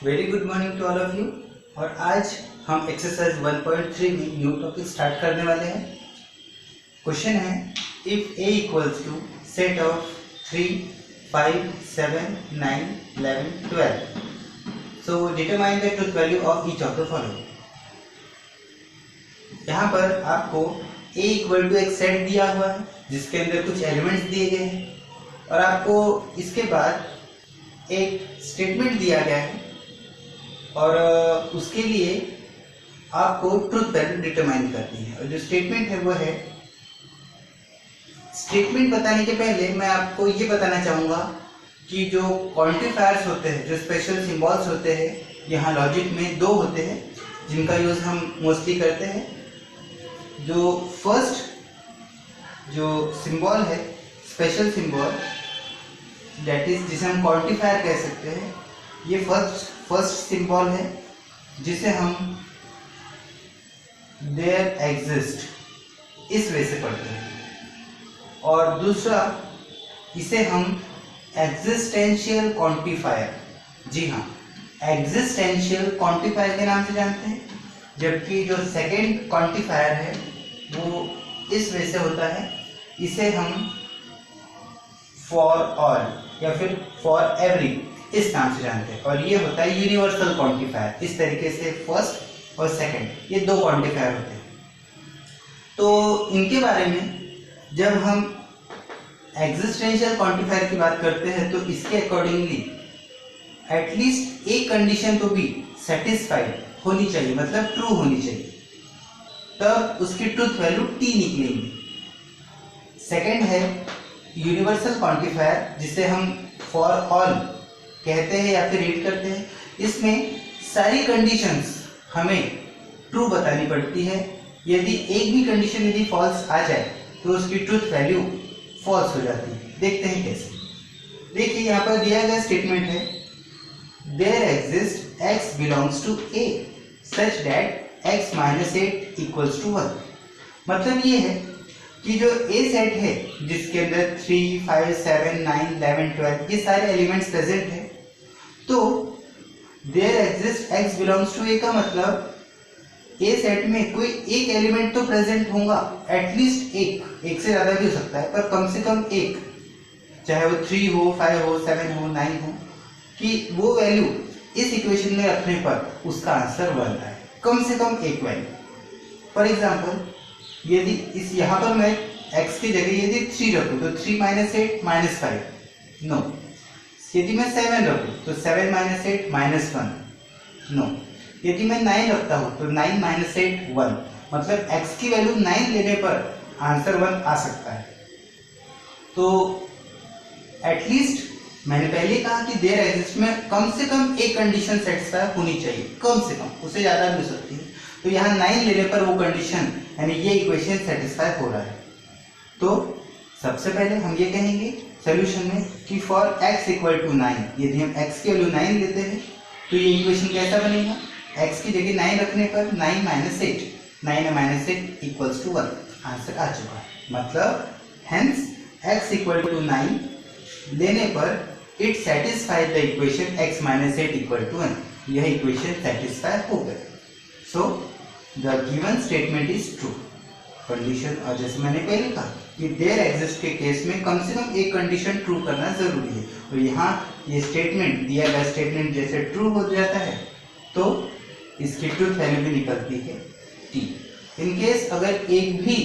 Very good morning to all of you. और आज हम एक्सरसाइज 1.3 में न्यू टॉपिक स्टार्ट करने वाले हैं। क्वेश्चन है, if A equals to set of 3, 5, 7, 9, 11, 12, so determine the truth value of each of the following. यहाँ पर आपको ए इक्वल टू एक सेट दिया हुआ है जिसके अंदर कुछ एलिमेंट्स दिए गए हैं और आपको इसके बाद एक स्टेटमेंट दिया गया है और उसके लिए आपको ट्रुथ वैल्यू डिटरमाइन करनी है। और जो स्टेटमेंट है वो है, स्टेटमेंट बताने के पहले मैं आपको ये बताना चाहूँगा कि जो क्वांटिफायर्स होते हैं, जो स्पेशल सिंबल्स होते हैं, यहाँ लॉजिक में दो होते हैं जिनका यूज़ हम मोस्टली करते हैं। जो फर्स्ट जो सिंबल है, स्पेशल सिंबल, दैट इज जिसे हम क्वांटिफायर कह सकते हैं, ये फर्स्ट सिंबल है जिसे हम देयर एग्जिस्ट इस वे से पढ़ते हैं। और दूसरा, इसे हम एग्जिस्टेंशियल क्वांटिफायर, जी हाँ, एग्जिस्टेंशियल क्वांटिफायर के नाम से जानते हैं। जबकि जो सेकेंड क्वांटिफायर है वो इस वे से होता है, इसे हम फॉर ऑल या फिर फॉर एवरी इस नाम से जानते हैं। और ये होता है यूनिवर्सल क्वांटिफायर। इस तरीके से फर्स्ट और सेकंड ये दो क्वांटिफायर होते हैं। तो इनके बारे में जब हम एग्जिस्टेंशियल क्वांटिफायर की बात करते हैं तो इसके अकॉर्डिंगली एटलीस्ट एक कंडीशन तो भी सेटिस्फाइड होनी चाहिए, मतलब ट्रू होनी चाहिए, तब उसकी ट्रुथ वैल्यू टी निकलेगी। सेकंड है यूनिवर्सल क्वांटिफायर, जिसे हम फॉर ऑल कहते हैं या फिर रीड करते हैं। इसमें सारी कंडीशंस हमें ट्रू बतानी पड़ती है। यदि एक भी कंडीशन यदि फॉल्स आ जाए तो उसकी ट्रुथ वैल्यू फॉल्स हो जाती है। देखते हैं कैसे। देखिए यहाँ पर दिया गया स्टेटमेंट है, there exist x belongs to a such that x minus 8 equals to 1। मतलब ये है कि जो ए सेट है जिसके अंदर 3, 5, 7, 9, 11, 12 ये सारे एलिमेंट्स प्रेजेंट है, तो there exist x belongs to a का मतलब ए सेट में कोई एक एलिमेंट तो प्रेजेंट होगा, एटलीस्ट एक से ज़्यादा भी हो सकता है, पर कम से कम एक, चाहे वो 3 हो, 5 हो, 7 हो, 9 हो, कि वो वैल्यू इस इक्वेशन में रखने पर उसका आंसर 1 आए, कम से कम एक वैल्यू। फॉर एग्जाम्पल, यदि इस यहाँ पर मैं x की जगह यदि 3 रखूँ तो 3 माइनस 8 माइनस 5 नो। यदि मैं 7 रखूँ तो 7 माइनस 8 माइनस 1 नो। यदि मैं 9 रखता हूँ तो 9 माइनस 8 1, मतलब x की वैल्यू 9 लेने पर आंसर 1 आ सकता है। तो एटलीस्ट मैंने पहले कहा कि देयर एग्जिस्ट में कम से कम एक कंडीशन सेटिस्फाई होनी चाहिए, कम से कम, उससे ज़्यादा भी हो सकती है। तो यहाँ 9 लेने पर वो कंडीशन यानी ये इक्वेशन सेटिस्फाई हो रहा है। तो सबसे पहले हम ये कहेंगे सोल्यूशन में कि फॉर x इक्वल टू 9, यदि हम x की वैल्यू 9 लेते हैं तो ये इक्वेशन कैसा बनेगा, x की जगह 9 रखने पर 9 minus 8, 9 minus 8 equals to 1, answer आ चुका है। मतलब हेंस x इक्वल टू 9 लेने पर it satisfied the equation x minus 8 equal to 1। यह इक्वेशन सेटिस्फाई हो गई। So the given statement is true condition. और जैसे मैंने पहले कहा कि देयर एग्जिस्ट के केस में कम से कम एक कंडीशन ट्रू करना जरूरी है। और यहाँ ये स्टेटमेंट दिया गया स्टेटमेंट जैसे ट्रू हो जाता है तो इसकी ट्रूथ वैल्यू भी निकलती है t। इन केस अगर एक भी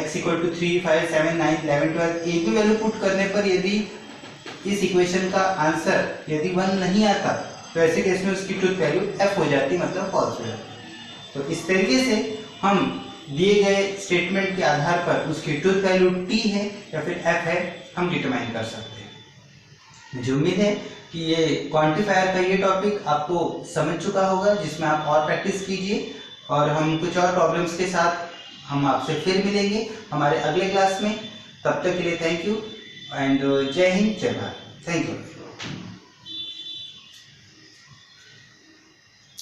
x इक्वल टू 3, 5, 7, 9, 11, 12 एक भी वैल्यू पुट करने पर यदि इस इक्वेशन का आंसर यदि 1 नहीं आता तो ऐसे केस में उसकी ट्रूथ वैल्यू f हो जाती, मतलब फॉल्स हो जाती। तो इस तरीके से हम दिए गए स्टेटमेंट के आधार पर उसकी ट्रूथ वैल्यू t है या फिर f है, हम डिटरमाइन कर सकते हैं। मुझे उम्मीद है कि ये क्वांटिफायर का ये टॉपिक आपको समझ चुका होगा, जिसमें आप और प्रैक्टिस कीजिए। और हम कुछ और प्रॉब्लम्स के साथ हम आपसे फिर मिलेंगे हमारे अगले क्लास में। तब तक के लिए थैंक यू एंड जय हिंद, जय भारत। Thank you.